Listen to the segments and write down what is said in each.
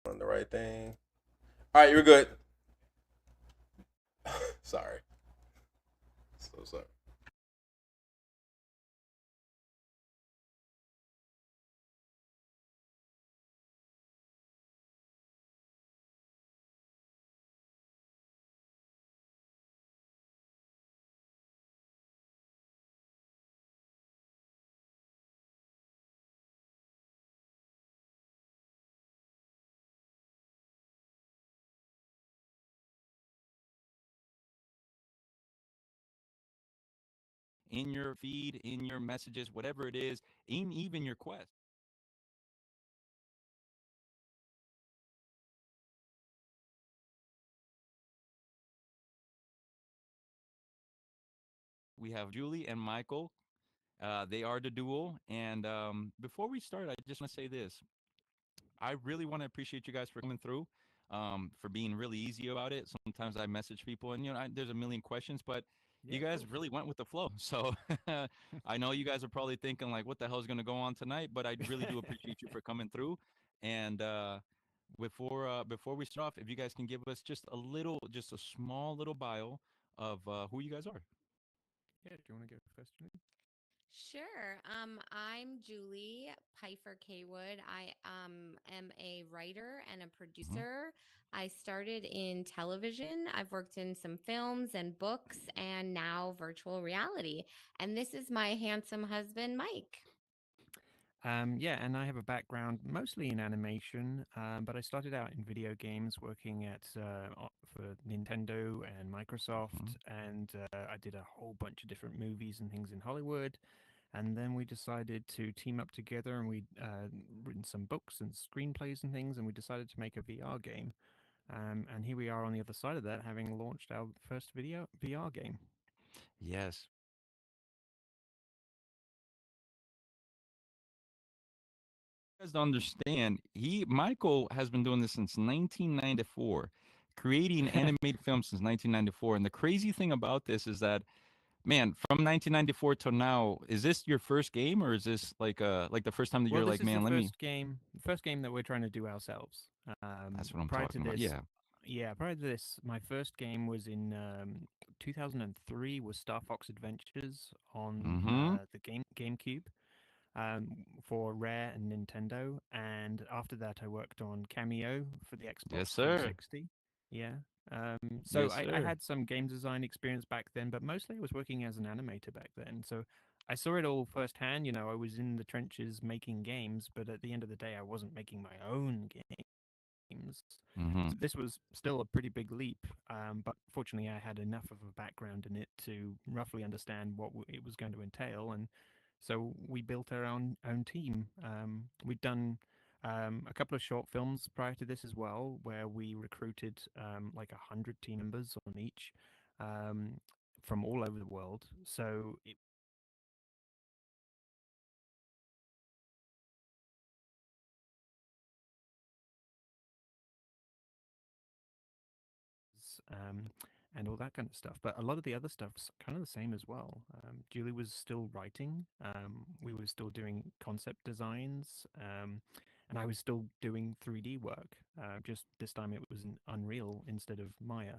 On the right thing. All right, you're good. Sorry. So sorry. in your feed, in your messages, whatever it is, in even your quest. We have Julie and Michael. They are the duo. And before we start, I just want to say this. I really want to appreciate you guys for coming through, for being really easy about it. Sometimes I message people and, there's a million questions, but Yeah, you of guys course. really went with the flow. So I know you guys are probably thinking, like, what the hell is going to go on tonight? But I really do appreciate you for coming through. And before we start off, if you guys can give us just a small little bio of who you guys are. Yeah, do you want to go first, Julie? Sure. I'm Julie Pfeiffer Kaywood. I am a writer and a Hmm. producer. I started in television. I've worked in some films and books and now virtual reality. And this is my handsome husband, Mike. Yeah, and I have a background mostly in animation, but I started out in video games, working for Nintendo and Hmm. Microsoft, and I did a whole bunch of different movies and things in Hollywood. And then we decided to team up together, and we'd written some books and screenplays and things, and we decided to make a VR game. And here we are on the other side of that, having launched our first video VR game. Yes. You guys don't understand. Michael has been doing this since 1994, creating animated films since 1994. And the crazy thing about this is that, man, from 1994 till now, is this your first game, or is this like the first time that Well, you're this like, is man, let me? the first game that we're trying to do ourselves. That's what I'm Prior to talking about. this, Yeah. prior to this, my first game was in 2003. Was Star Fox Adventures on Mm-hmm. the GameCube for Rare and Nintendo, and after that, I worked on Cameo for the Yes, Xbox sir. 360. Yeah. So Yes, I sir. had some game design experience back then, but mostly I was working as an animator back then. So I saw it all firsthand. I was in the trenches making games, but at the end of the day, I wasn't making my own games. Mm-hmm. So this was still a pretty big leap. But fortunately, I had enough of a background in it to roughly understand what it was going to entail, and so we built our own team. We'd done a couple of short films prior to this as well, where we recruited like 100 team members on each um, from all over the world. So it and all that kind of stuff. But a lot of the other stuff's kind of the same as well. Julie was still writing. We were still doing concept designs. And I was still doing 3D work. Just this time it was in Unreal instead of Maya.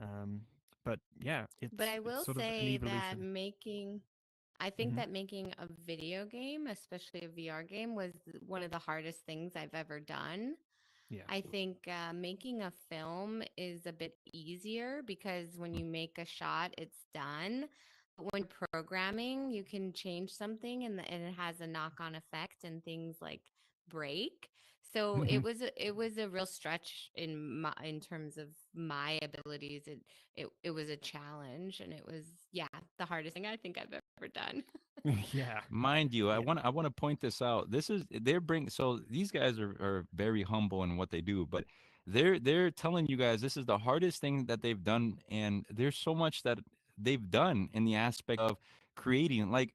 Um, but yeah, But I it's will sort of an say that evolution. I think Hmm. that making a video game, especially a VR game, was one of the hardest things I've ever done. Yeah. I think making a film is a bit easier because when you make a shot, it's done. But when you're programming, you can change something and it has a knock on effect and things like break. So Hmm. it was a real stretch in terms of my abilities. It was a challenge and it was the hardest thing I think I've ever done. Yeah. Mind you, I Yeah. want I want to point this out. This is they're bring so these guys are very humble in what they do, but they're telling you guys this is the hardest thing that they've done, and there's so much that they've done in the aspect of creating. Like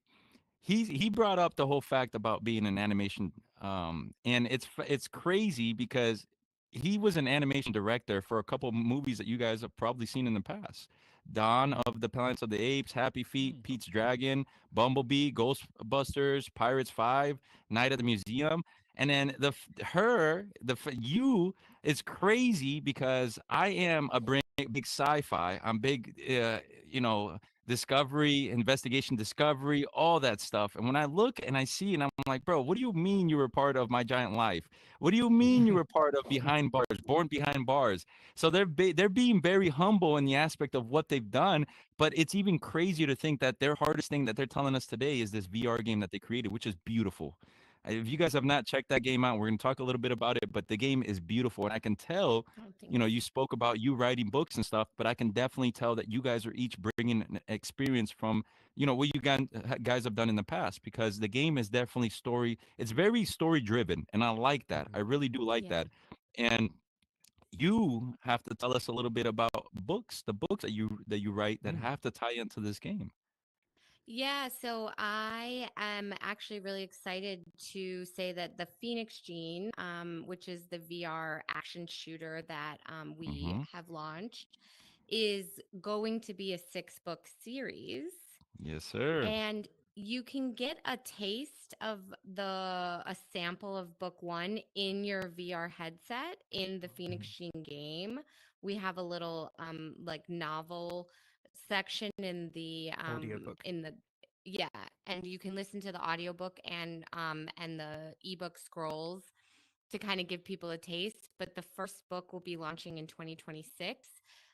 he brought up the whole fact about being an animation, and it's crazy because he was an animation director for a couple movies that you guys have probably seen in the past. Dawn of the Planets of the Apes, Happy Feet, Mm. Pete's Dragon, Bumblebee, Ghostbusters, Pirates 5, Night at the Museum. And then you is crazy because I am a big sci-fi. I'm big, discovery, investigation, discovery, all that stuff. And when I look and I see, and I'm like, bro, what do you mean you were part of My Giant Life? What do you mean you were part of Behind Bars, Born Behind Bars? So they're being very humble in the aspect of what they've done, but it's even crazier to think that their hardest thing that they're telling us today is this VR game that they created, which is beautiful. If you guys have not checked that game out, we're going to talk a little bit about it, but the game is beautiful. And I can tell, Oh, thanks. you spoke about you writing books and stuff, but I can definitely tell that you guys are each bringing an experience from, what you guys have done in the past, because the game is definitely it's very story driven. And I like that. I really do like Yeah. that. And you have to tell us a little bit about the books that you write that have to tie into this game. Yeah, so I am actually really excited to say that the Phoenix Gene, which is the VR action shooter that we Mm-hmm. have launched, is going to be a six-book series. Yes, sir. And you can get a taste of a sample of book one in your VR headset in the Phoenix Sheen game. We have a little like novel section Audiobook. in the yeah, and you can listen to the audiobook and the ebook scrolls to kind of give people a taste. But the first book will be launching in 2026.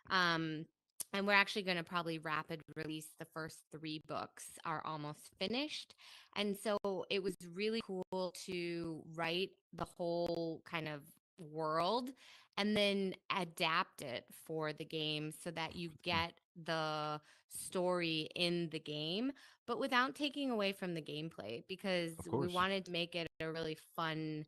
Um, and we're actually going to probably rapid release the first three books are almost finished. And so it was really cool to write the whole kind of world and then adapt it for the game so that you get the story in the game, but without taking away from the gameplay because Of we course. wanted to make it a really fun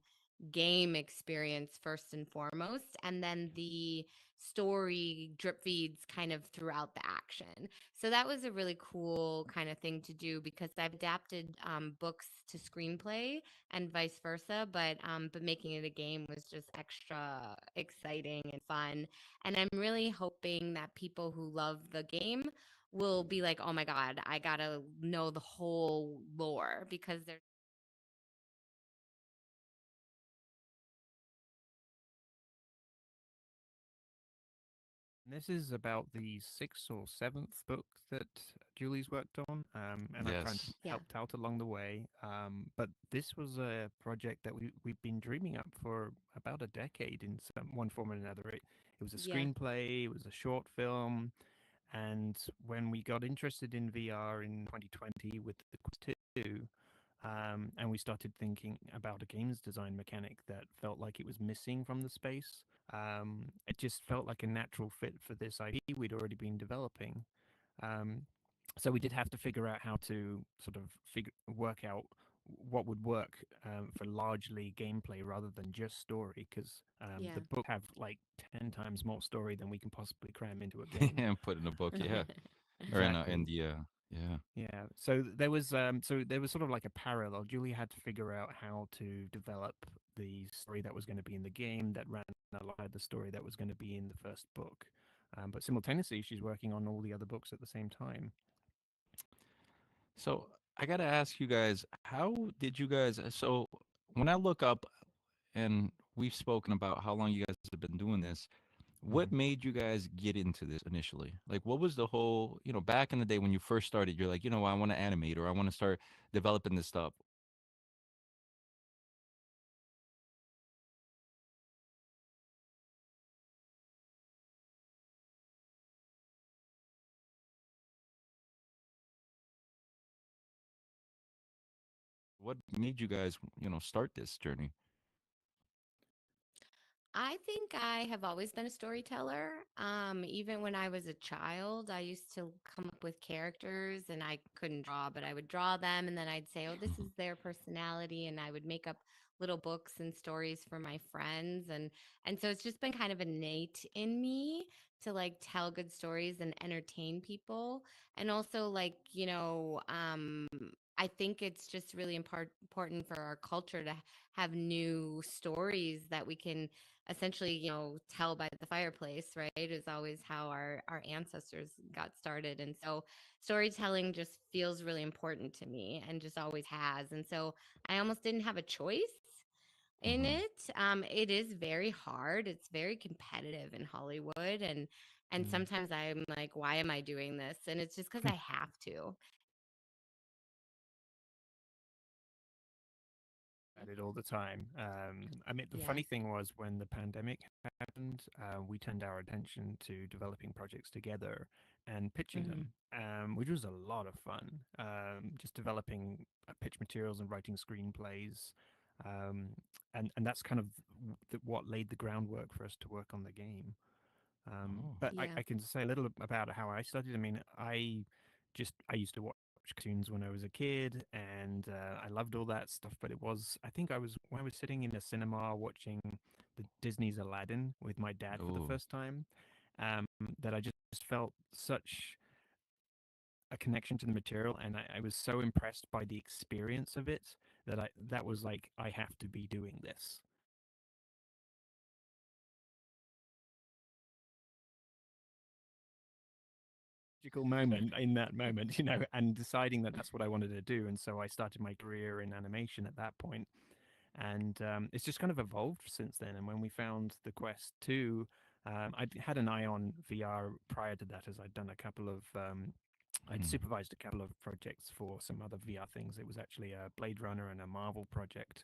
game experience first and foremost, and then the story drip feeds kind of throughout the action. So that was a really cool kind of thing to do because I've adapted books to screenplay and vice versa, but making it a game was just extra exciting and fun. And I'm really hoping that people who love the game will be like, oh my god, I gotta know the whole lore because there's This is about the sixth or seventh book that Julie's worked on, and I've kind of Yes. yeah. helped out along the way. But this was a project that we've been dreaming up for about a decade in some one form or another. It was a Yeah. screenplay, it was a short film, and when we got interested in VR in 2020 with the Quest 2, and we started thinking about a games design mechanic that felt like it was missing from the space. It just felt like a natural fit for this IP we'd already been developing. Um, so we did have to figure out how to sort of work out what would work for largely gameplay rather than just story, because Yeah. the book have like 10 times more story than we can possibly cram into a game. And put in a book, yeah. Or in Exactly. the yeah. Yeah. So there was sort of like a parallel. Julie had to figure out how to develop the story that was going to be in the game that ran alongside the story that was going to be in the first book. But simultaneously, she's working on all the other books at the same time. So I gotta ask you guys, how did you guys? So when I look up, and we've spoken about how long you guys have been doing this, what Mhm. made you guys get into this initially? Like, what was the whole, back in the day when you first started, you're like, I want to animate or I want to start developing this stuff. What made you guys, start this journey? I think I have always been a storyteller. Even when I was a child, I used to come up with characters and I couldn't draw, but I would draw them and then I'd say, oh, this is their personality. And I would make up little books and stories for my friends. And so it's just been kind of innate in me to like tell good stories and entertain people. And also like, I think it's just really important for our culture to have new stories that we can essentially, tell by the fireplace, right? Is always how our ancestors got started. And so storytelling just feels really important to me and just always has. And so I almost didn't have a choice. in Mm-hmm. it is very hard. It's very competitive in Hollywood, and Mm. sometimes I'm like, why am I doing this? And it's just because I have to. At it all the time. I mean, the funny Yes. thing was when the pandemic happened, we turned our attention to developing projects together and pitching Hmm. them, which was a lot of fun. Just developing pitch materials and writing screenplays, um, and that's kind of what laid the groundwork for us to work on the game. Oh. But Yeah. I can say a little about how I studied. I mean, I used to watch cartoons when I was a kid, and I loved all that stuff. But it was I think I was when I was sitting in a cinema watching the Disney's Aladdin with my dad for the Oh. first time, um, that I just felt such a connection to the material, and I was so impressed by the experience of it that that was like I have to be doing this. Magical moment in that moment, and deciding that that's what I wanted to do. And so I started my career in animation at that point, and it's just kind of evolved since then. And when we found the Quest 2, I'd had an eye on VR prior to that, as I'd done a couple of. I'd Mm. supervised a couple of projects for some other VR things. It was actually a Blade Runner and a Marvel project.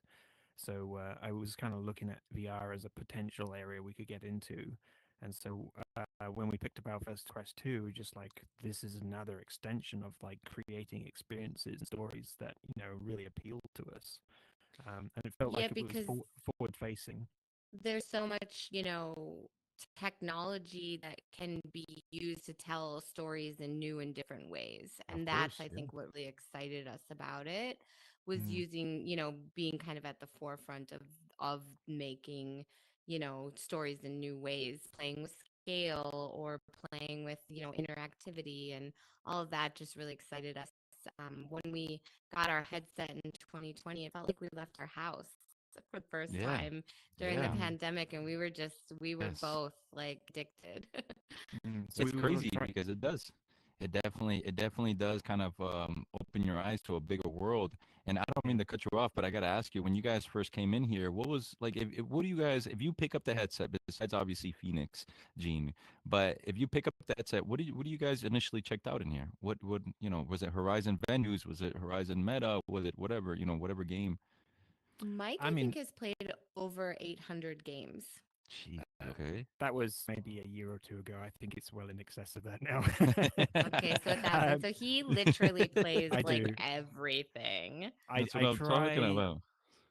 So I was kind of looking at VR as a potential area we could get into. And so when we picked up our first Quest 2, just like this is another extension of like creating experiences and stories that, really appealed to us. And it felt Yeah, like it was because forward facing. there's so much, technology that can be used to tell stories in new and different ways. Of And that's, course. I Yeah. think, what really excited us about it was Mm, using, being kind of at the forefront of making, stories in new ways, playing with scale or playing with, interactivity and all of that just really excited us. When we got our headset in 2020, it felt like we left our house for the first Yeah. time during the Yeah. mm, pandemic, and we were Yes. both like addicted. So It's we were crazy trying. because it does. It definitely does kind of open your eyes to a bigger world. And I don't Yeah. mean to cut you off, but I got to ask you, when you guys first came in here, what was like, what do you guys, if you pick up the headset, besides obviously Phoenix, Gene, but if you pick up the headset, what do you guys initially checked out in here? Was it Horizon Venues? Was it Horizon Meta? Was it whatever, whatever game? Mike, I I think, mean, has played over 800 games. Gee, uh, okay. that was maybe a year or two ago. I think it's well in excess of that now. Okay, so 1,000. um, So he literally plays I like do. everything. That's what I I'm talking try. about.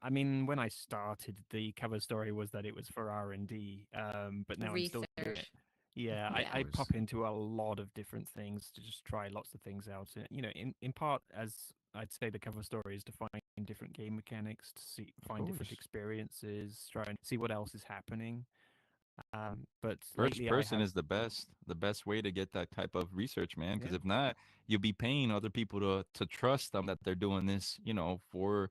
I mean, when I started, the cover story was that it was for R&D, but now I'm still doing it. Research. Yeah, Of Yeah. I course. pop into a lot of different things to just try lots of things out. In part, as I'd say, the cover story is to find different game mechanics, to Of find different course. experiences, try and see what else is happening. But First lately, I person have, is the best way to get that type of research, man. Because yeah. if not, you'll be paying other people to trust them that they're doing this, for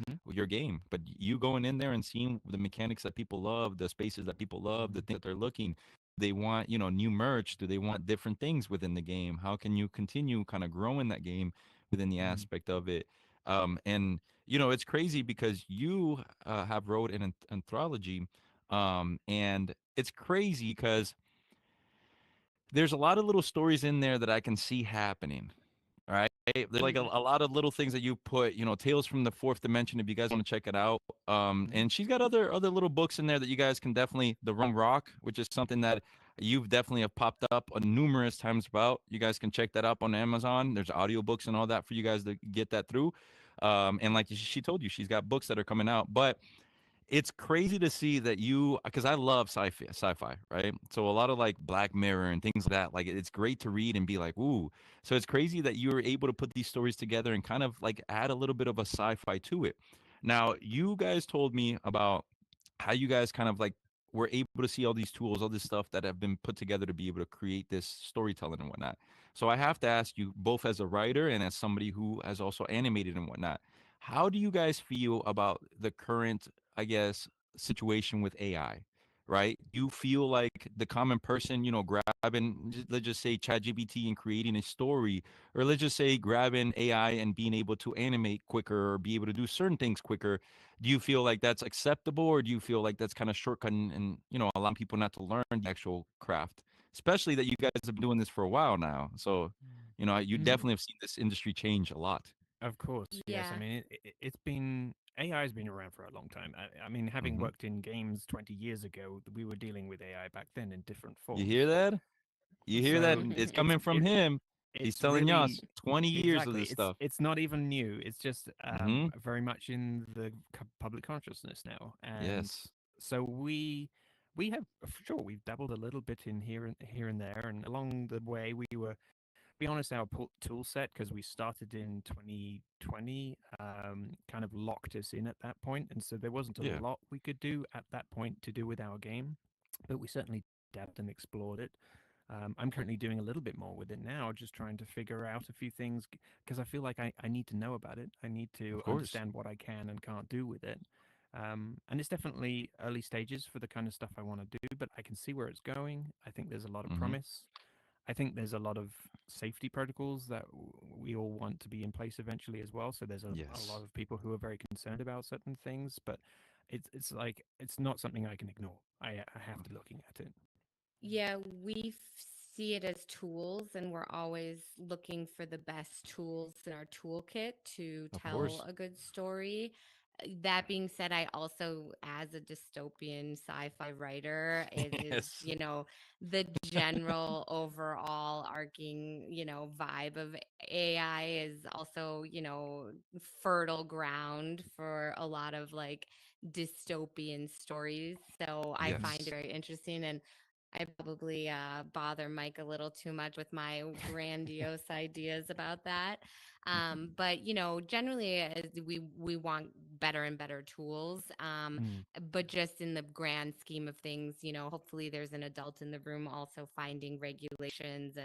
Mhm, your game. But you going in there and seeing the mechanics that people love, the spaces that people love, the mhm, things that they're looking, they want, new merch. Do they want different things within the game? How can you continue kind of growing that game within the mhm, aspect of it? And it's crazy because you have wrote an anthology, and it's crazy because there's a lot of little stories in there that I can see happening. All right. There's like a, Hmm. a lot of little things that you put, Tales from the Fourth Dimension, if you guys want to check it out. mhm, And she's got other little books in there that you guys can definitely, The Wrong Rock, which is something that you've definitely have popped up numerous times about. You guys can check that up on Amazon. There's audiobooks and all that for you guys to get that through. And like she told you, she's got books that are coming out. But it's crazy to see that because I love sci-fi, right? So a lot of like Black Mirror and things like that, like it's great to read and be like, ooh. So it's crazy that you were able to put these stories together and kind of like add a little bit of a sci-fi to it. Now, you guys told me about how you guys kind of like were able to see all these tools, all this stuff that have been put together to be able to create this storytelling and whatnot. So I have to ask you, both as a writer and as somebody who has also animated and whatnot, how do you guys feel about the current, I guess, situation with AI? right? You feel like the common person, grabbing, let's just say ChatGPT and creating a story, or let's just say grabbing AI and being able to animate quicker or be able to do certain things quicker. Do you feel like that's acceptable, or do you feel like that's kind of shortcutting and, allowing people not to learn the actual craft? Especially that you guys have been doing this for a while now. So, you Mm. definitely have seen this industry change a lot. Of course, yes. I Yeah. mean, it's been AI has been around for a long time. I mean, having Hmm. worked in games 20 years ago, we were dealing with AI back then in different You hear forms. that? You hear that? So It's it's coming from it him. He's it's telling really us 20 years of exactly this stuff. it's not even new. It's just Hmm. very much in the public consciousness now, and Yes. so we have for sure we've dabbled a little bit in here and there, and along the way we were be honest, our tool set, because we started in 2020, kind of locked us in at that point, and so there wasn't a Yeah. lot we could do at that point to do with our game, but we certainly dabbed and explored it. I'm currently doing a little bit more with it now, just trying to figure out a few things because I feel like I need to know about it. I need Of to course. understand what I can and can't do with it. And it's definitely early stages for the kind of stuff I want to do, but I can see where it's going. I think there's a lot of Hmm. promise. I think there's a lot of safety protocols that we all want to be in place eventually as well. So there's a Yes. lot of people who are very concerned about certain things, but it's like it's not something I can ignore. I have to looking at it. Yeah, we see it as tools, and we're always looking for the best tools in our toolkit to Of tell course. a good story. That being said, I also, as a dystopian sci-fi writer, it is, Yes. the general overall arcing, vibe of AI is also, fertile ground for a lot of like dystopian stories. So I find it Yes. very interesting. And I probably bother Mike a little too much with my grandiose ideas about that. But generally, we want better and better tools. Mm. But just in the grand scheme of things, hopefully there's an adult in the room also finding regulations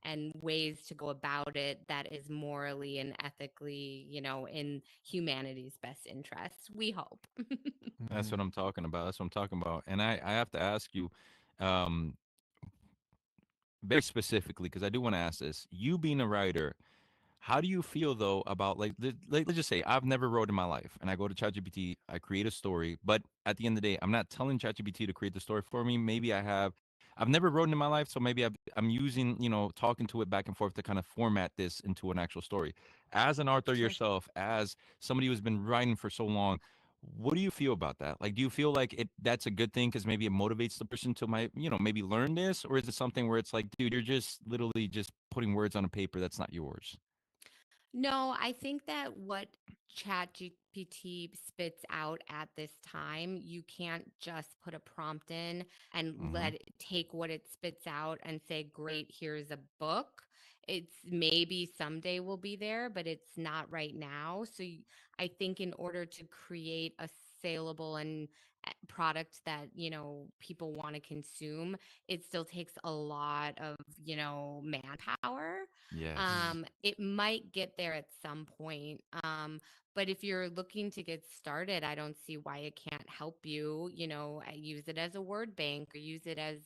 and ways to go about it that is morally and ethically, in humanity's best interests. We hope. That's Mm. what I'm talking about. That's what I'm talking about. And I have to ask you, um, very specifically, because I do want to ask this. You being a writer, how do you feel though about like let's just say I've never wrote in my life, and I go to ChatGPT, I create a story, but at the end of the day, I'm not telling ChatGPT to create the story for me. Maybe I've never written in my life, so maybe I'm using talking to it back and forth to kind of format this into an actual story. As an author Sure. yourself, as somebody who's been writing for so long, what do you feel about that? Like, do you feel like that's a good thing because maybe it motivates the person to maybe learn this, or is it something where it's like, dude, you're just literally just putting words on a paper that's not yours? No, I think that what ChatGPT spits out at this time, you can't just put a prompt in and Mm-hmm. let it take what it spits out and say, great, here's a book. It's maybe someday will be there, but it's not right now. So I think in order to create a saleable and product that people want to consume, it still takes a lot of manpower. Yes. It might get there at some point. But if you're looking to get started, I don't see why it can't help you, use it as a word bank or use it as,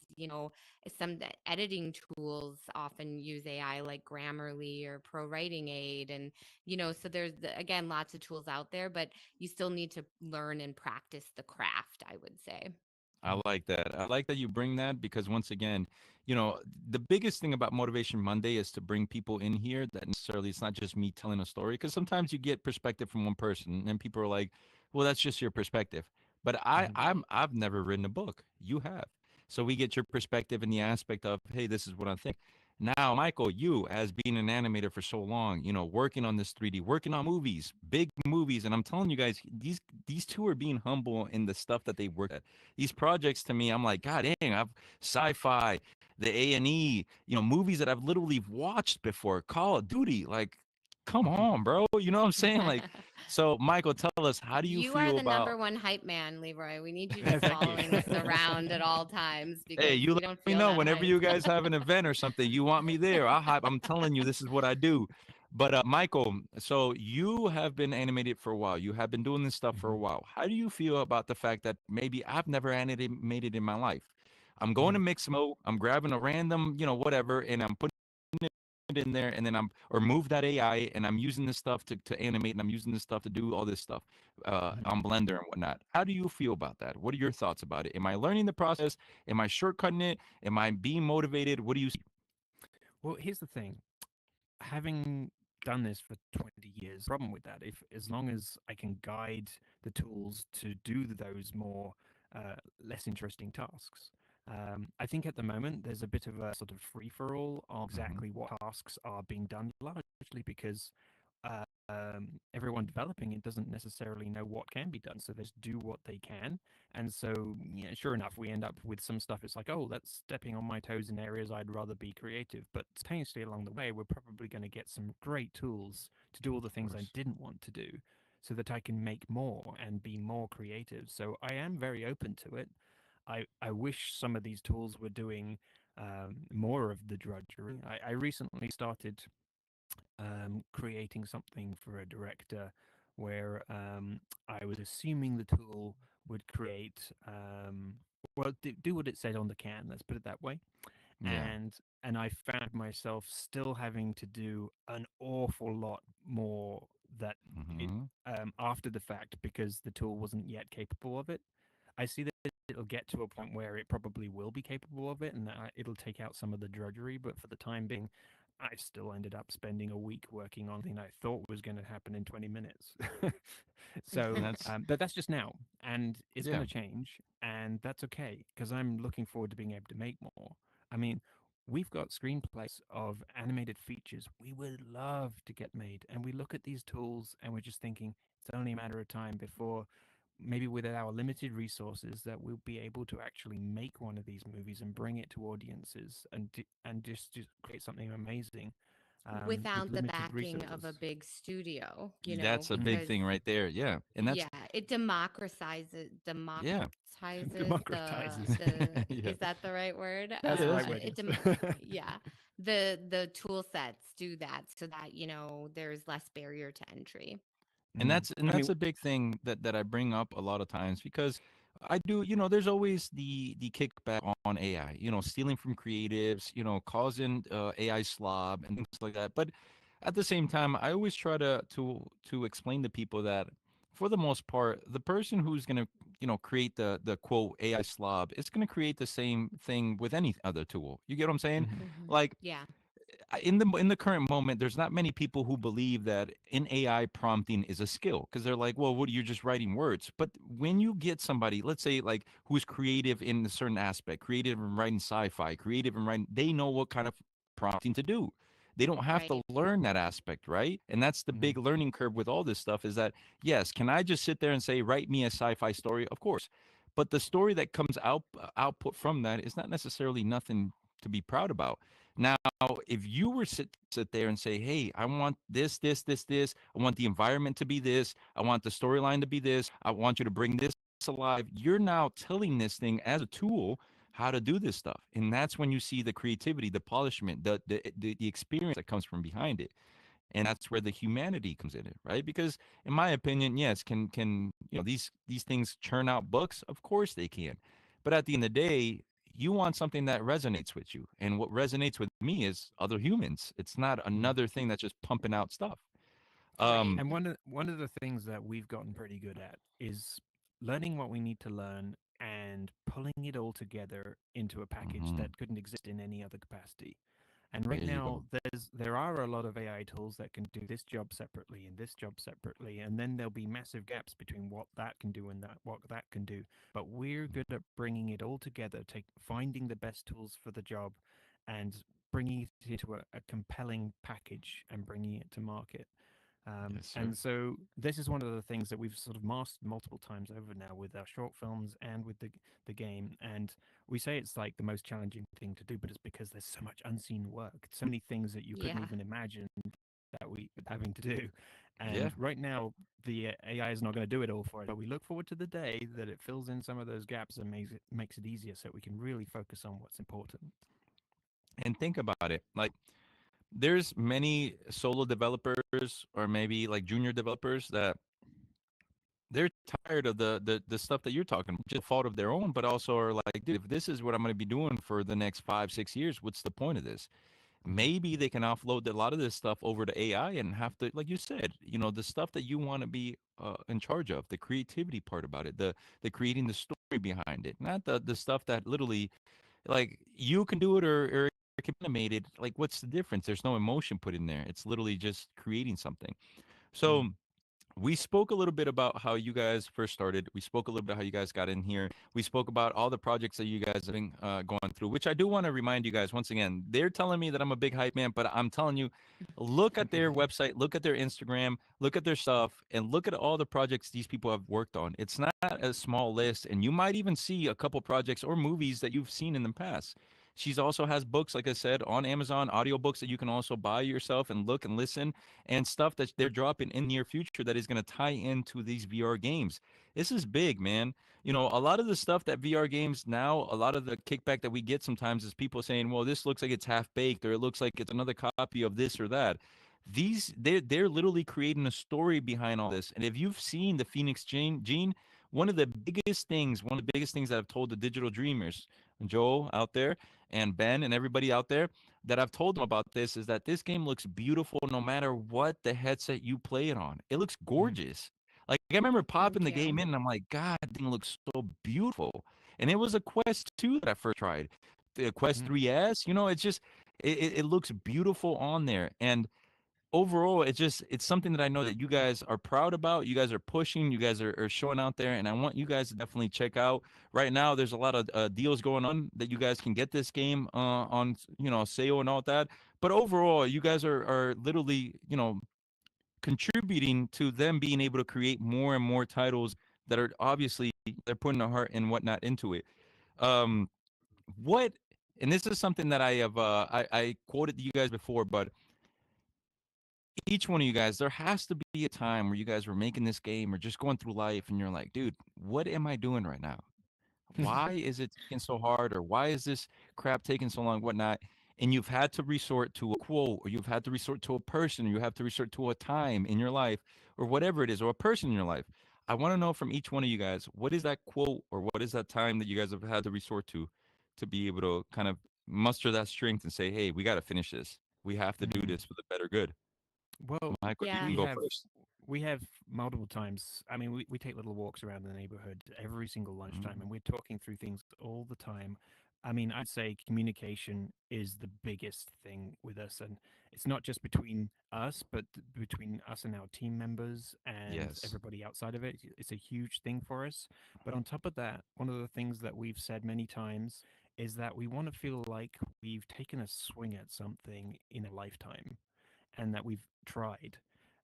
some editing tools often use AI like Grammarly or Pro Writing Aid. And, so there's, again, lots of tools out there, but you still need to learn and practice the craft, I would say. I like that. I like that you bring that because once again, the biggest thing about Motivation Monday is to bring people in here that necessarily it's not just me telling a story because sometimes you get perspective from one person and people are like, "Well, that's just your perspective." But Mhm. I've never written a book. You have. So we get your perspective in the aspect of, "Hey, this is what I think." Now, Michael, you as being an animator for so long, working on this 3D, working on movies, big movies, and I'm telling you guys, these two are being humble in the stuff that they work at. These projects to me, I'm like, God dang, I've sci-fi, the A&E, movies that I've literally watched before, Call of Duty, like, come on, bro. You know what I'm saying? Like, so Michael, tell us, how do you You are feel the number about, one hype man, Leroy. We need you just Thank you. following us around at all times hey, because you we let don't me feel know that whenever hype. you guys have an event or something, you want me there. I'm telling you, this is what I do. But Michael, so you have been animated for a while. You have been doing this stuff for a Hmm. while. How do you feel about the fact that maybe I've never animated in my life? I'm going to Hmm. Mixmo. I'm grabbing a random, whatever, and I'm putting it in there, and then I'm or move that AI, and I'm using this stuff to animate, and I'm using this stuff to do all this stuff Hmm. on Blender and whatnot. How do you feel about that? What are your thoughts about it? Am I learning the process? Am I shortcutting it? Am I being motivated? What do you see? Well, here's the thing. Having done this for 20 years, problem with that, if as long as I can guide the tools to do those more less interesting tasks. I think at the moment there's a bit of a sort of free for all on Hmm. exactly what tasks are being done, largely because everyone developing it doesn't necessarily know what can be done, so they just do what they can. And so, yeah, sure enough, we end up with some stuff. It's like, oh, that's stepping on my toes in areas I'd rather be creative. But simultaneously along the way, we're probably going to get some great tools to do all the Of things I course. didn't want to do, so that I can make more and be more creative. So I am very open to it. I wish some of these tools were doing more of the drudgery. I recently started creating something for a director where I was assuming the tool would create, well, do what it said on the can, let's put it that way. Yeah. And I found myself still having to do an awful lot more that it Hmm. after the fact because the tool wasn't yet capable of it. I see that it'll get to a point where it probably will be capable of it, and that it'll take out some of the drudgery. But for the time being, I still ended up spending a week working on something I thought was going to happen in 20 minutes. And So, that's but that's just now, and it's going yeah. to change, and that's okay because I'm looking forward to being able to make more. I mean, we've got screenplays of animated features we would love to get made, and we look at these tools and we're just thinking it's only a matter of time before maybe with our limited resources that we'll be able to actually make one of these movies and bring it to audiences and just create something amazing with Without the limited backing of a resources. big studio, That's a big Mm. because thing right there. Yeah. And that's yeah, it democratizes yeah. Democratizes. the Yeah. is that the right word? That's the It right is. word, It yes. yeah. The tool sets do that so that, there's less barrier to entry. And Mm. that's I mean, a big thing that I bring up a lot of times because I do, there's always the kickback on AI, stealing from creatives, causing AI slob and things like that. But at the same time, I always try to explain to people that for the most part, the person who's going to, create the quote AI slob, it's going to create the same thing with any other tool. You get what I'm saying? mhm. Like Yeah, in the current moment, there's not many people who believe that in AI prompting is a skill because they're like, well, what you're just writing words. But when you get somebody, let's say like who's creative in a certain aspect, creative in writing sci-fi, creative in writing, they know what kind of prompting to do. They don't have to right. learn that aspect, right? And that's the Mhm. big learning curve with all this stuff is that yes, can I just sit there and say, write me a sci-fi story? Of course. But the story that comes output from that is not necessarily nothing to be proud about. Now, if you were sit there and say, "Hey, I want this, this, this, this. I want the environment to be this. I want the storyline to be this. I want you to bring this alive." You're now telling this thing as a tool how to do this stuff, and that's when you see the creativity, the polishment, the experience that comes from behind it, and that's where the humanity comes in it, right? Because in my opinion, yes, can these things churn out books? Of course they can, but at the end of the day, you want something that resonates with you, and what resonates with me is other humans. It's not Mm. another thing that's just pumping out stuff. Right. um And one of the things that we've gotten pretty good at is learning what we need to learn and pulling it all together into a package mhm, that couldn't exist in any other capacity. And right there you now, go. there are a lot of AI tools that can do this job separately and this job separately, and then there'll be massive gaps between what that can do and that what that can do. But we're good at bringing it all together, finding the best tools for the job, and bringing it into a compelling package and bringing it to market. Yes, sir. And so this is one of the things that we've sort of mastered multiple times over now with our short films and with the game. And we say it's like the most challenging thing to do, but it's because there's so much unseen work, so many things that you couldn't Yeah. even imagine that we having to do. Yeah. And right now, the AI is not going to do it all for us, but we look forward to the day that it fills in some of those gaps and makes it easier, so we can really focus on what's important. And think about it, like there's many solo developers or maybe like junior developers that they're tired of the stuff that you're talking about, just fault of their own, but also are like, dude, if this is what I'm going to be doing for the next 5 6 years, what's the point of this? Mhm. Maybe they can offload a lot of this stuff over to AI and have to, like you said, the stuff that you want to be in charge of, the creativity part about it, the creating the story behind it, not the stuff that literally, like, you can do it or it can be animated. Like, what's the difference? There's no emotion put in there. It's literally just creating something. So Mm. we spoke a little bit about how you guys first started. We spoke a little bit how you guys got in here. We spoke about all the projects that you guys have been going through, which I do want to remind you guys once again. They're telling me that I'm a big hype man, but I'm telling you, look at their website, look at their Instagram, look at their stuff, and look at all the projects these people have worked on. It's not a small list, and you might even see a couple projects or movies that you've seen in the past. She's also has books, like I said, on Amazon, audiobooks that you can also buy yourself and look and listen, and stuff that they're dropping in near future that is going to tie into these VR games. This is big, man. A lot of the stuff that VR games now, a lot of the kickback that we get sometimes is people saying, "Well, this looks like it's half baked, or it looks like it's another copy of this or that." They're literally creating a story behind all this. And if you've seen the Phoenix Gene, one of the biggest things that I've told the digital dreamers, Joel out there, and Ben and everybody out there, that I've told them about this is that this game looks beautiful no matter what the headset you play it on. It looks Mhm. gorgeous. Like, I remember popping Thank the game you. in and I'm like, God, that thing looks so beautiful. And it was a Quest 2 that I first tried. The Quest Mhm. 3S, it's just it looks beautiful on there. And overall, it's something that I know that you guys are proud about. You guys are pushing, you guys are showing out there, and I want you guys to definitely check out. Right now, there's a lot of deals going on that you guys can get this game on sale and all that. But overall, you guys are literally contributing to them being able to create more and more titles that are obviously they're putting their heart and whatnot into it. Um, what and this is something that I have I quoted you guys before, but each one of you guys, there has to be a time where you guys were making this game or just going through life and you're like, dude, what am I doing right now? Why is it taking so hard? Or why is this crap taking so long? Whatnot. And you've had to resort to a quote, or you've had to resort to a person, or you have to resort to a time in your life, or whatever it is, or a person in your life. I want to know from each one of you guys, what is that quote or what is that time that you guys have had to resort to be able to kind of muster that strength and say, hey, we got to finish this. We have to do Mm. this for the better good. Well, Michael, you Yeah. can we go have first. we have multiple times. I mean, we take little walks around the neighborhood every single lunchtime, Mm, and we're talking through things all the time. I mean, I'd say communication is the biggest thing with us, and it's not just between us, but between us and our team members and yes. everybody outside of it. It's a huge thing for us. But on top of that, one of the things that we've said many times is that we want to feel like we've taken a swing at something in a lifetime and that we've tried.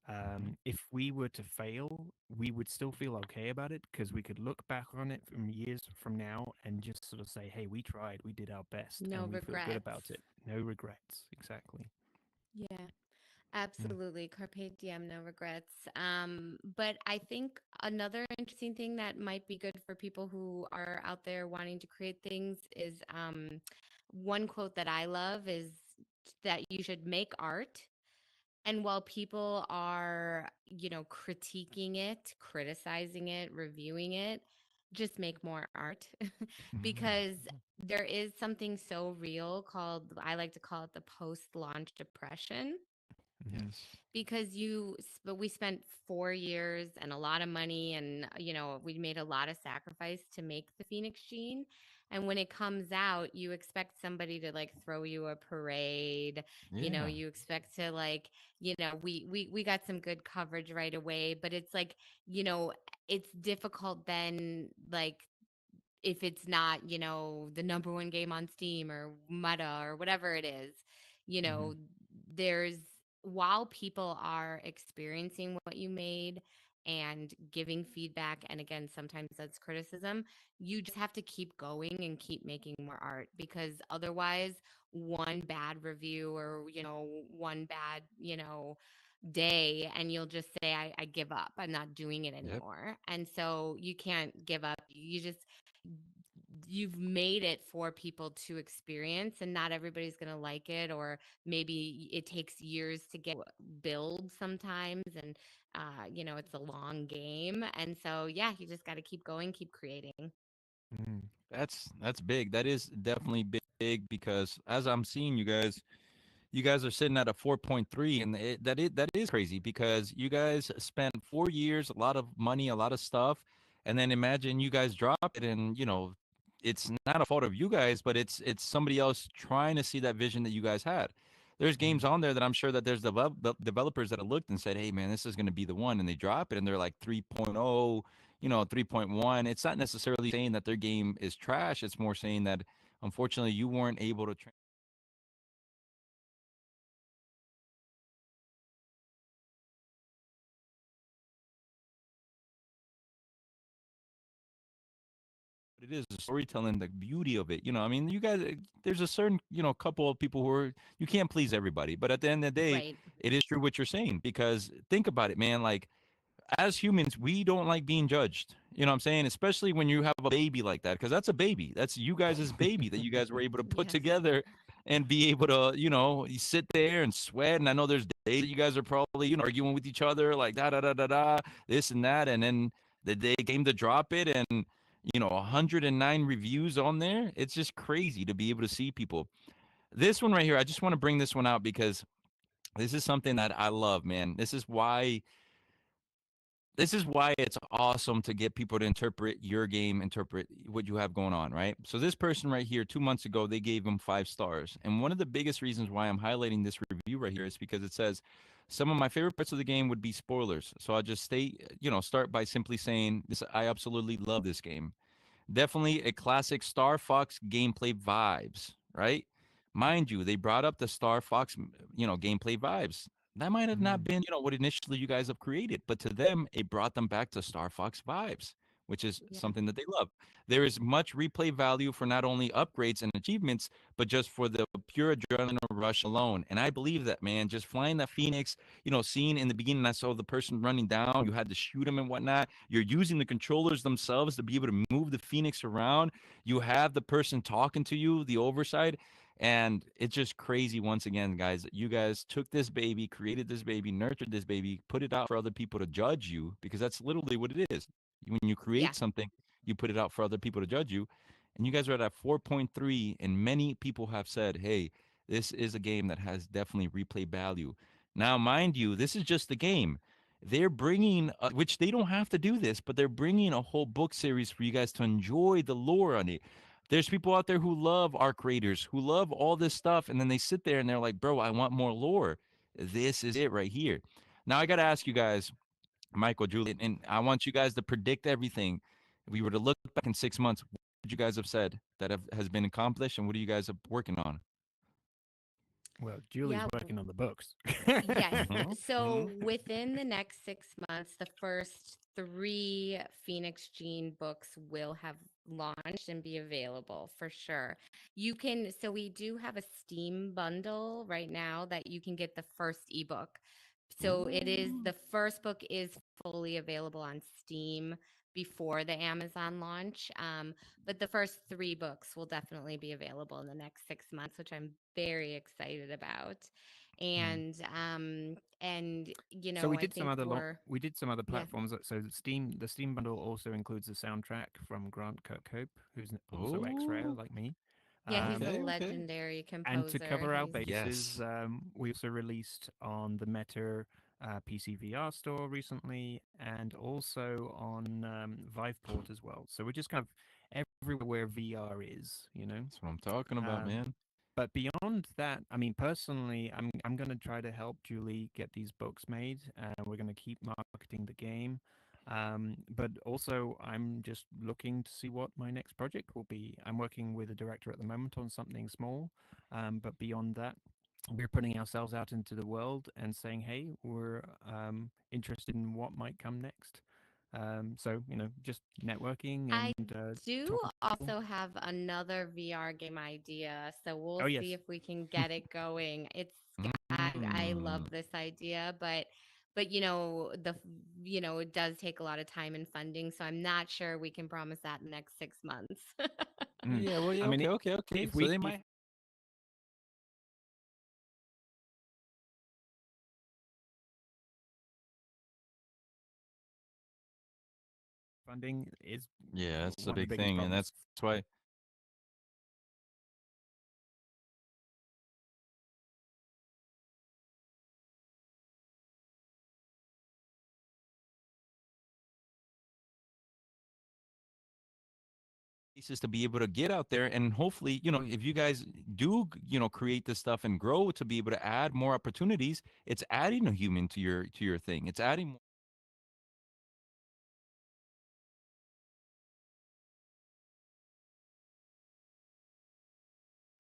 Mhm. If we were to fail, we would still feel okay about it because we could look back on it from years from now and just sort of say, hey, we tried, we did our best, No and we feel good regrets. about it. No regrets. Exactly. Yeah. Mm. Absolutely. Carpe diem, no regrets. But I think another interesting thing that might be good for people who are out there wanting to create things is one quote that I love is that you should make art. And while people are, critiquing it, criticizing it, reviewing it, just make more art because there is something so real called, I like to call it the post launch depression Mm-hmm. Yes. because but we spent 4 years and a lot of money and we made a lot of sacrifice to make the Phoenix Gene, and when it comes out you expect somebody to like throw you a parade. Yeah. You expect to like, we got some good coverage right away, but it's like, you know it's difficult then, like, if it's not, the number one game on Steam or Meta or whatever it is, you Mm-hmm. know, there's while people are experiencing what you made and giving feedback, and again, sometimes that's criticism, you just have to keep going and keep making more art because otherwise, one bad review or, one bad, day and you'll just say, I give up, I'm not doing it Yep. anymore. And so you can't give up. You just you've made it for people to experience, and not everybody's going to like it, or maybe it takes years to get build sometimes, and it's a long game, and so yeah, you just got to keep going, keep creating. Mm. That's big. That is definitely big because as I'm seeing you guys are sitting at a 4.3, and that is crazy because you guys spent 4 years, a lot of money, a lot of stuff, and then imagine you guys drop it, and it's not a fault of you guys, but it's somebody else trying to see that vision that you guys had. There's games Mm. on there that I'm sure that there's developers that have looked and said, hey man, this is going to be the one, and they drop it and they're like 3.0, 3.1. It's not necessarily saying that their game is trash. It's more saying that unfortunately you weren't able to it is the storytelling, the beauty of it. I mean, you guys, there's a certain, couple of people who are, you can't please everybody. But at the end of the day, Right. it is true what you're saying because think about it, man. Like, as humans, we don't like being judged. You know what I'm saying? Especially when you have a baby like that, because that's a baby. That's you guys' baby that you guys were able to put Yes. together and be able to, you sit there and sweat. And I know there's days that you guys are probably, arguing with each other, like da da da da da, this and that. And then the day came to drop it, and 109 reviews on there. It's just crazy to be able to see people. This one right here, I just want to bring this one out because this is something that I love, man. This is why it's awesome to get people to interpret your game, interpret what you have going on, right? So this person right here, 2 months ago, they gave him 5 stars. And one of the biggest reasons why I'm highlighting this review right here is because it says some of my favorite parts of the game would be spoilers. So I'll just start by simply saying this: I absolutely love this game. Definitely a classic Star Fox gameplay vibes, right? Mind you, they brought up the Star Fox, gameplay vibes. That might have not Mm. been, what initially you guys have created, but to them, it brought them back to Star Fox vibes, which is Yeah. something that they love. There is much replay value for not only upgrades and achievements, but just for the pure adrenaline rush alone. And I believe that, man, just flying that Phoenix, seeing in the beginning, I saw the person running down, you had to shoot him and whatnot. You're using the controllers themselves to be able to move the Phoenix around. You have the person talking to you, the oversight. And it's just crazy once again, guys. You guys took this baby, created this baby, nurtured this baby, put it out for other people to judge you because that's literally what it is. When you Yeah. create something, you put it out for other people to judge you. And you guys are at a 4.3, and many people have said, hey, this is a game that has definitely replay value. Now, mind you, this is just the game. They're bringing, which they don't have to do this, but they're bringing a whole book series for you guys to enjoy the lore on it. There's people out there who love our creators, who love all this stuff, and then they sit there and they're like, bro, I want more lore. This is it right here. Now, I got to ask you guys, Michael, Julian, and I want you guys to predict everything. If we were to look back in 6 months, what would you guys have said that has been accomplished, and what are you guys working on? Well, Julie's Yeah. working on the books. Yes. Mm-hmm. So Mm-hmm. within the next 6 months, the first three Phoenix Gene books will have launched and be available for sure. So we do have a Steam bundle right now that you can get the first ebook. So Ooh. the first book is fully available on Steam before the Amazon launch. But the first three books will definitely be available in the next 6 months, which I'm very excited about. Mm. So we I did some think other we're we did some other yeah. platforms. So the Steam bundle also includes the soundtrack from Grant Kirkhope, who's also X-Rayer Oh, like me. Yeah, he's a Um, okay, okay. legendary and to composer. cover our He's bases, Yes. we also released on the Meta PC VR store recently, and also on Viveport as well. So we're just kind of everywhere where VR is, you know. That's what I'm talking about, Um, man. but beyond that, I mean, personally, I'm going to try to help Julie get these books made. We're going to keep marketing the game. But also, I'm just looking to see what my next project will be. I'm working with a director at the moment on something small. But beyond that, we're putting ourselves out into the world and saying, hey, we're interested in what might come next. So, just networking I and do talking to people. also have another VR game idea, so we'll Oh, see yes. if we can get it going. I love Mm. this idea, but it does take a lot of time and funding, so I'm not sure we can promise that in the next 6 months. Mm. Yeah, well, yeah, I mean, okay, okay, okay. if So we they if might funding is yeah, that's the one of the big biggest thing, and problems. that's why is to be able to get out there and hopefully, if you guys do, create this stuff and grow to be able to add more opportunities, it's adding a human to your thing. It's adding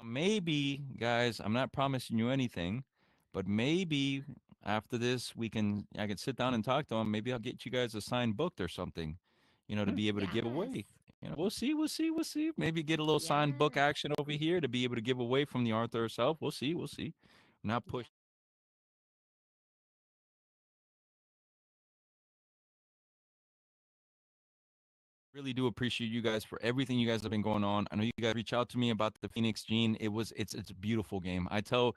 maybe, guys, I'm not promising you anything, but maybe after this I can sit down and talk to them. Maybe I'll get you guys a signed book or something, to Mm. be able to give Yes. away. We'll see, we'll see, we'll see. Maybe get a little signed book Yes. action over here to be able to give away from the author herself. We'll see, we'll see. Not Yeah. push. Really do appreciate you guys for everything you guys have been going on. I know you guys reach out to me about the Phoenix Gene. It's a beautiful game. I tell,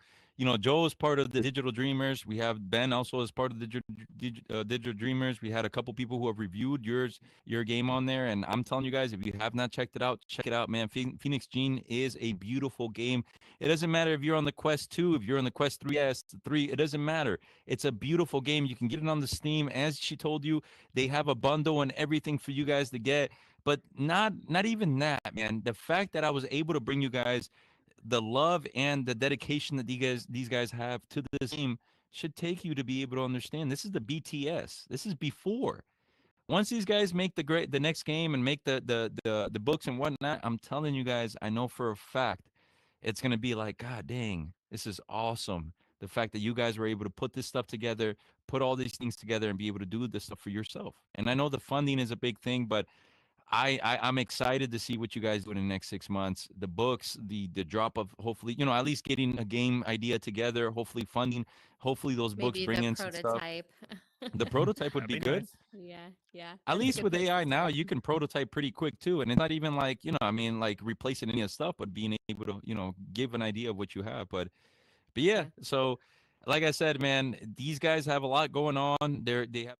Joe is part of the Digital Dreamers. We have Ben also as part of the Digital Dreamers. We had a couple people who have reviewed your game on there, and I'm telling you guys, if you have not checked it out, check it out, man. Phoenix Gene is a beautiful game. It doesn't matter if you're on the Quest 2, if you're on the Quest 3S, 3. It doesn't matter. It's a beautiful game. You can get it on the Steam, as she told you. They have a bundle and everything for you guys to get, but not even that, man. The fact that I was able to bring you guys the love and the dedication that these guys have to this game should take you to be able to understand this is the BTS. This is before. Once these guys make the next game and make the books and whatnot, I'm telling you guys, I know for a fact it's gonna be like, God dang, this is awesome. The fact that you guys were able to put this stuff together, put all these things together, and be able to do this stuff for yourself. And I know the funding is a big thing, but I'm excited to see what you guys do in the next 6 months. The books, the drop of hopefully, at least getting a game idea together, hopefully funding, hopefully those books Maybe bring the in some stuff. prototype. The prototype would That'd be be good. nice. Yeah. Yeah. At That's a least good with place to AI now, start. you can prototype pretty quick too. And it's not even like, I mean, like replacing any of the stuff, but being able to, give an idea of what you have. But yeah, Yeah. so like I said, man, these guys have a lot going on. They have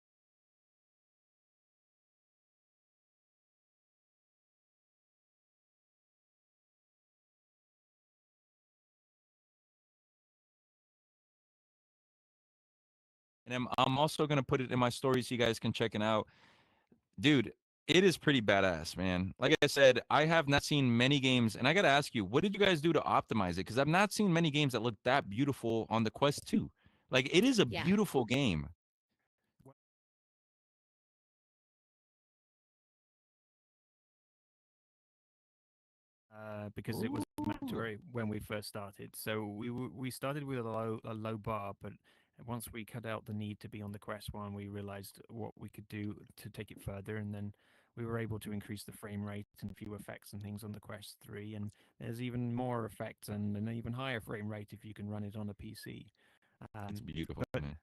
and I'm also gonna put it in my stories so you guys can check it out. Dude, it is pretty badass, man. Like I said, I have not seen many games, and I gotta ask you, what did you guys do to optimize it? Because I've not seen many games that look that beautiful on the Quest 2. Like it is a Yeah. beautiful game. Because it was Ooh. mandatory when we first started. So we started with a low bar, but once we cut out the need to be on the Quest one, we realized what we could do to take it further, and then we were able to increase the frame rate and a few effects and things on the Quest 3, and there's even more effects and an even higher frame rate if you can run it on a PC. It's Um, beautiful, but man.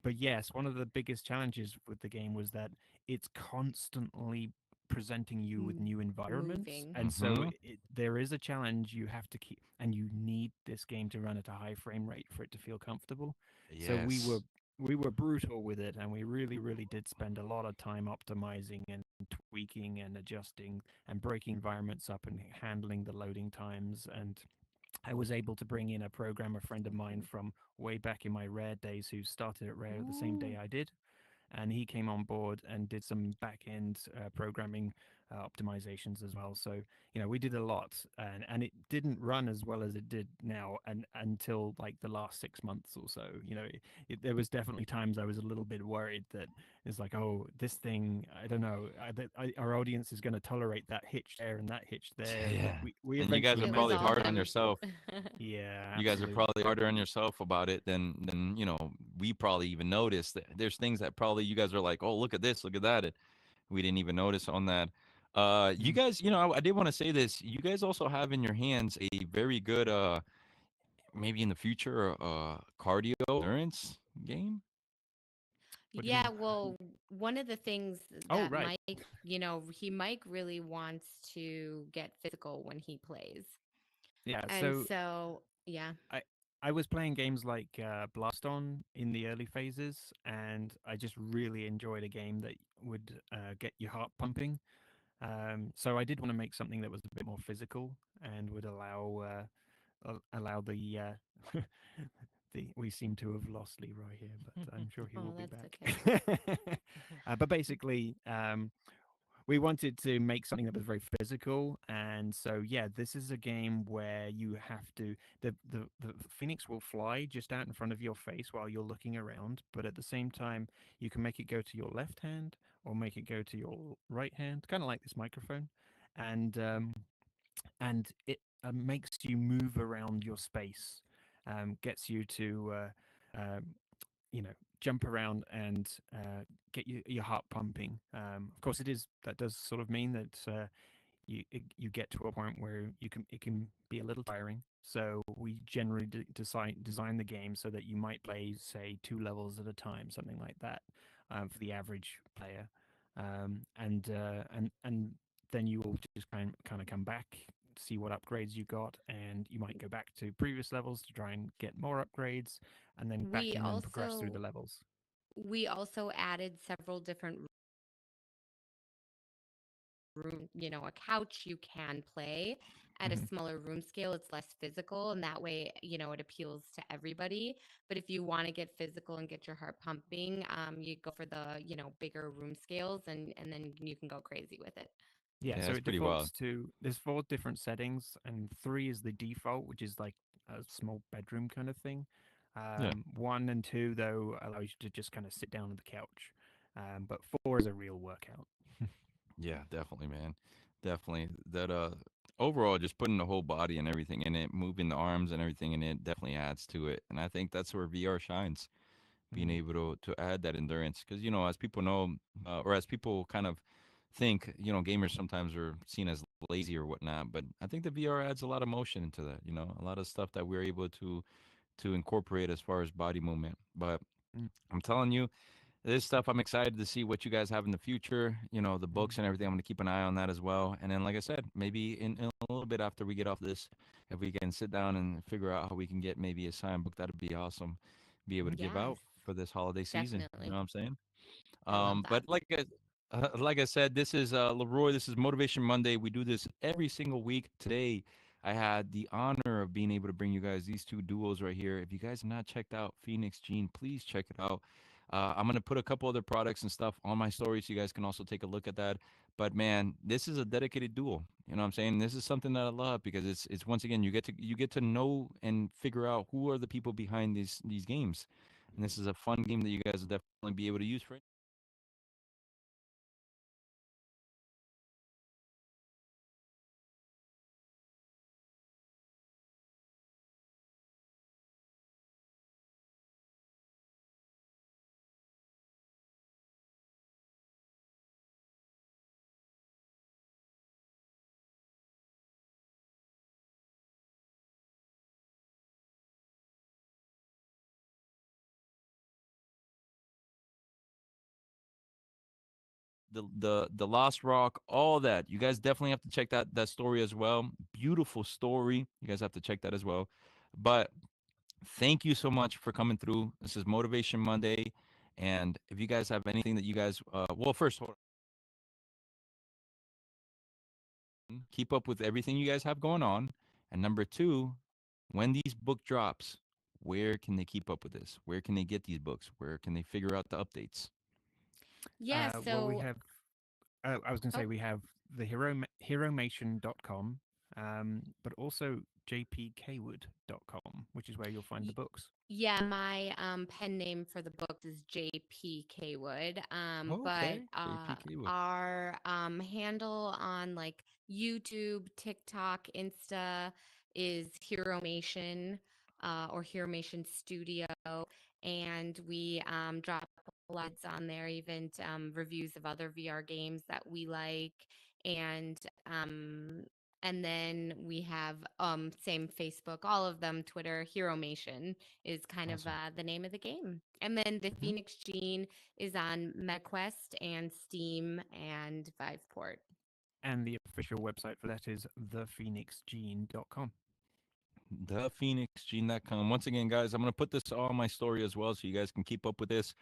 but yes, one of the biggest challenges with the game was that it's constantly presenting you with M- new environments, Moving. and so Mm-hmm. there is a challenge you have to keep, and you need this game to run at a high frame rate for it to feel comfortable. So Yes. we were brutal with it, and we really did spend a lot of time optimizing and tweaking and adjusting and breaking environments up and handling the loading times. And I was able to bring in a programmer friend of mine from way back in my Rare days who started at Rare the same day Ooh. I did. And he came on board and did some back end programming optimizations as well. So, we did a lot, and it didn't run as well as it did now and until like the last 6 months or so. There was definitely times I was a little bit worried that it's like, oh, this thing, I don't know, our audience is going to tolerate that hitch there and that hitch there. But Yeah. we And you guys eventually are It made was probably it all hard work. on him. yourself. Yeah, You guys are absolutely. probably harder on yourself about it than we probably even noticed. There's things that probably you guys are like, oh, look at this, look at that. We didn't even notice on that. You Mm. guys, I did want to say this. You guys also have in your hands a very good, maybe in the future, cardio endurance game. What do you Yeah, mean? well, one of the things Oh, that right. Mike really wants to get physical when he plays. Yeah. And So so, yeah, I I was playing games like Blast On in the early phases, and I just really enjoyed a game that would get your heart pumping. So I did want to make something that was a bit more physical and would allow the we seem to have lost Leroy here, but I'm sure he oh, will be that's back. okay. But basically, we wanted to make something that was very physical, and so yeah, this is a game where you have to the phoenix will fly just out in front of your face while you're looking around, but at the same time, you can make it go to your left hand or make it go to your right hand, kind of like this microphone, and it makes you move around your space, gets you to you know jump around and get your heart pumping. Of course, that does sort of mean that you get to a point where it can be a little tiring. So we generally design the game so that you might play, say, 2 levels at a time, something like that, for the average player, and then you will just kind of come back, see what upgrades you got, and you might go back to previous levels to try and get more upgrades, and then back We and then progress through the also levels. we also added several different room, a couch you can play at a Hmm. smaller room scale. It's less physical, and that way, it appeals to everybody. But if you want to get physical and get your heart pumping, you go for the, bigger room scales, and then you can go crazy with it. Yeah, Yeah, so it's it pretty wild. defaults to there's 4 different settings, and 3 is the default, which is like a small bedroom kind of thing. Yeah. 1 and 2 though allow you to just kind of sit down on the couch, but 4 is a real workout. Yeah, definitely, man. Definitely. That overall just putting the whole body and everything in it, moving the arms and everything in it definitely adds to it. And I think that's where VR shines, being Mm, able to add that endurance. Because, as people know, or as people kind of think, gamers sometimes are seen as lazy or whatnot. But I think the VR adds a lot of motion into that, a lot of stuff that we're able to incorporate as far as body movement. But mm, I'm telling you, this stuff, I'm excited to see what you guys have in the future. The mm. books and everything. I'm going to keep an eye on that as well. And then, like I said, maybe in a little bit after we get off this, if we can sit down and figure out how we can get maybe a signed book, that'd be awesome. Be able to give Yes, out for this holiday season. You know definitely. what I'm saying? I love that. But like I said, this is Leroy. This is Motivation Monday. We do this every single week. Today, I had the honor of being able to bring you guys these two duos right here. If you guys have not checked out Phoenix Gene, please check it out. I'm gonna put a couple other products and stuff on my story, so you guys can also take a look at that. But man, this is a dedicated duo. You know what I'm saying? This is something that I love because it's once again you get to know and figure out who are the people behind these games, and this is a fun game that you guys will definitely be able to use for. The Lost Rock, all that. You guys definitely have to check that story as well. Beautiful story. You guys have to check that as well. But thank you so much for coming through. This is Motivation Monday, and if you guys have anything that you guys, well, first, hold on. Keep up with everything you guys have going on, and number two, when these book drops, where can they keep up with this? Where can they get these books? Where can they figure out the updates? Yeah, Well, we so have I was going to say oh, we have the heromation.com, but also jpkwood.com, which is where you'll find the books. yeah, my pen name for the book is JPK Wood. But Okay, JPK would. our handle on like YouTube, TikTok, Insta is Heromation, or Heromation Studio, and we drop lots on there, even reviews of other VR games that we like, and And then we have same Facebook, all of them, Twitter, Heromation is kind of Awesome. the name of the game. And then the Mhm. Phoenix Gene is on MetaQuest and Steam and Viveport. And the official website for that is thephoenixgene.com. ThePhoenixGene.com. Once again, guys, I'm going to put this on my story as well so you guys can keep up with this.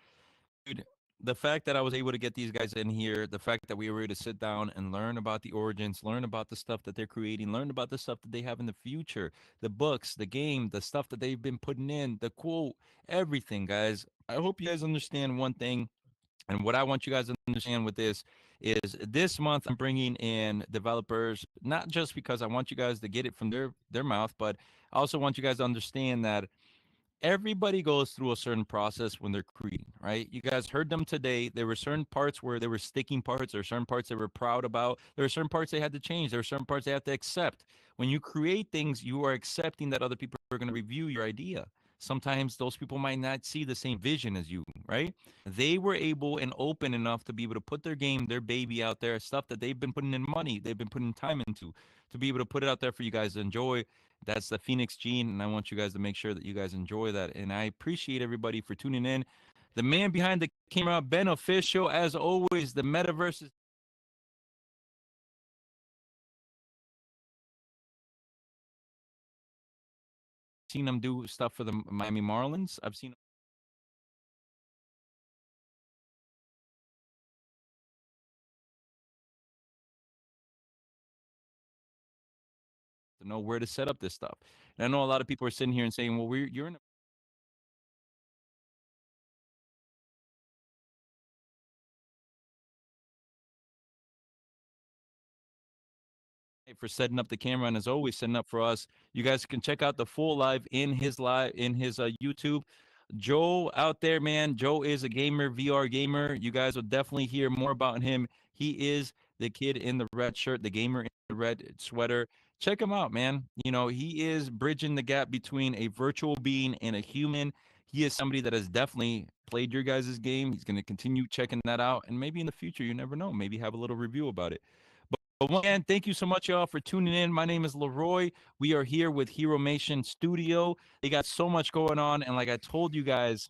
Dude, the fact that I was able to get these guys in here, the fact that we were able to sit down and learn about the origins, learn about the stuff that they're creating, learn about the stuff that they have in the future, the books, the game, the stuff that they've been putting in, the quote, everything, guys. I hope you guys understand one thing. And what I want you guys to understand with this is this month I'm bringing in developers, not just because I want you guys to get it from their mouth, but I also want you guys to understand that everybody goes through a certain process when they're creating, right? You guys heard them today. There were certain parts where there were sticking parts. There were certain parts they were proud about. There were certain parts they had to change. There were certain parts they had to accept. When you create things, you are accepting that other people are going to review your idea. Sometimes those people might not see the same vision as you, right? They were able and open enough to be able to put their game, their baby out there, stuff that they've been putting in money, they've been putting time into, to be able to put it out there for you guys to enjoy. That's the Phoenix Gene, and I want you guys to make sure that you guys enjoy that. And I appreciate everybody for tuning in. The man behind the camera, beneficial as always. The metaverse is seen him do stuff for the Miami Marlins. I've seen him to know where to set up this stuff. And I know a lot of people are sitting here and saying, "Well, you're in for setting up the camera and as always setting up for us. You guys can check out the full live in his YouTube. Joe out there, man. Joe is a gamer, VR gamer. You guys will definitely hear more about him. He is the kid in the red shirt, the gamer in the red sweater. Check him out, man. You know, he is bridging the gap between a virtual being and a human. He is somebody that has definitely played your guys' game. He's going to continue checking that out. And maybe in the future, you never know. Maybe have a little review about it. But once again, thank you so much, y'all, for tuning in. My name is Leroy. We are here with Hero Mation Studio. They got so much going on. And like I told you guys,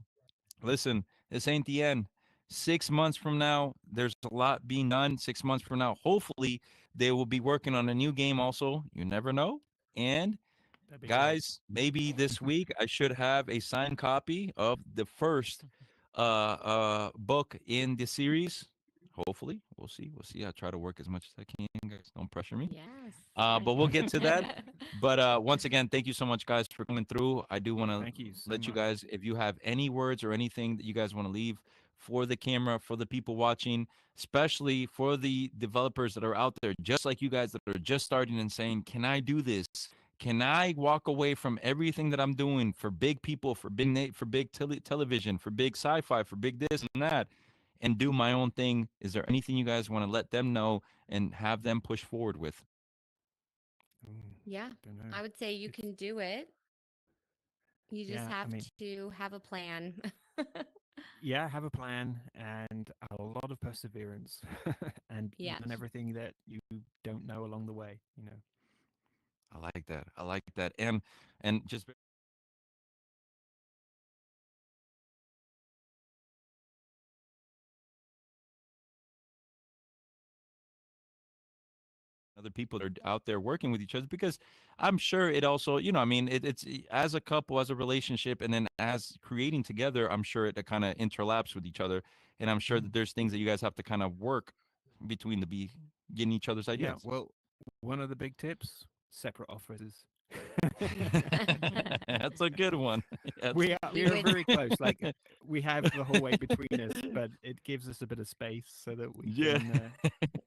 listen, this ain't the end. 6 months from now, there's a lot being done. 6 months from now, hopefully, they will be working on a new game also. You never know. And That'd be great. guys, maybe this week I should have a signed copy of the first book in the series. Hopefully, we'll see. We'll see. I try to work as much as I can, guys. Don't pressure me. Yes, But we'll right. get to that. But once again, thank you so much, guys, for coming through. I do want to Thank you so let you much. guys, if you have any words or anything that you guys want to leave for the camera, for the people watching, especially for the developers that are out there, just like you guys that are just starting and saying, "Can I do this? Can I walk away from everything that I'm doing for big people, for for big television, for big sci-fi, for big this and that, and do my own thing?" Is there anything you guys want to let them know and have them push forward with? Ooh, Yeah, don't know. I would say you It's can do it. You just yeah. I have mean, to have a plan. yeah. Have a plan and a lot of perseverance, and learn Yes. everything that you don't know along the way. You know. I like that. I like that. And just other people that are out there working with each other because I'm sure it also, I mean, it's as a couple, as a relationship, and then as creating together, I'm sure it kind of interlaps with each other. And I'm sure Mm. that there's things that you guys have to kind of work between the be getting each other's Yeah. ideas. Well, one of the big tips: separate offices. That's a good one. That's We We are would very close. Like we have the hallway between us, but it gives us a bit of space so that we yeah. can.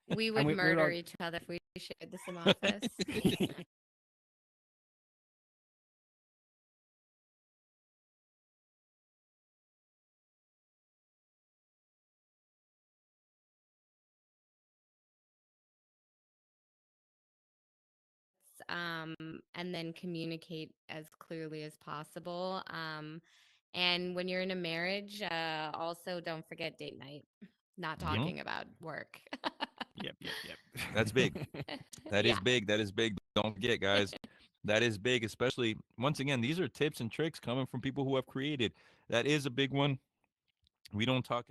we And would we're murder like, each other if we shared the same office. um, and then communicate as clearly as possible. And when you're in a marriage, also don't forget date night, not Mhm. talking about work. Yep. That's big. That Yeah. is big. That is big. Don't forget, guys. That is big, especially once again, these are tips and tricks coming from people who have created. That is a big one. We don't talk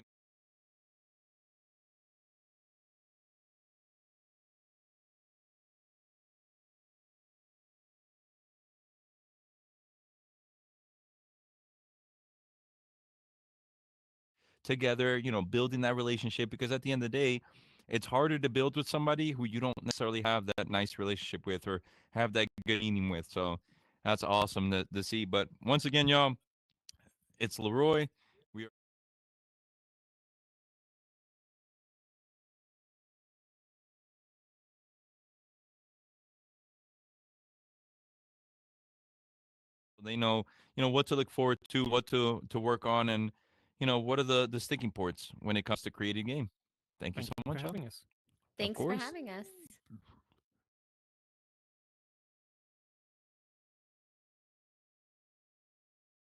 together, building that relationship because at the end of the day, it's harder to build with somebody who you don't necessarily have that nice relationship with or have that good meaning with. So that's awesome to see. But once again, y'all, it's Leroy. We they know, what to look forward to, what to work on, and what are the sticking points when it comes to creating a game. Thank you Thank so you for much, y'all. having us. Of Thanks for course. having us.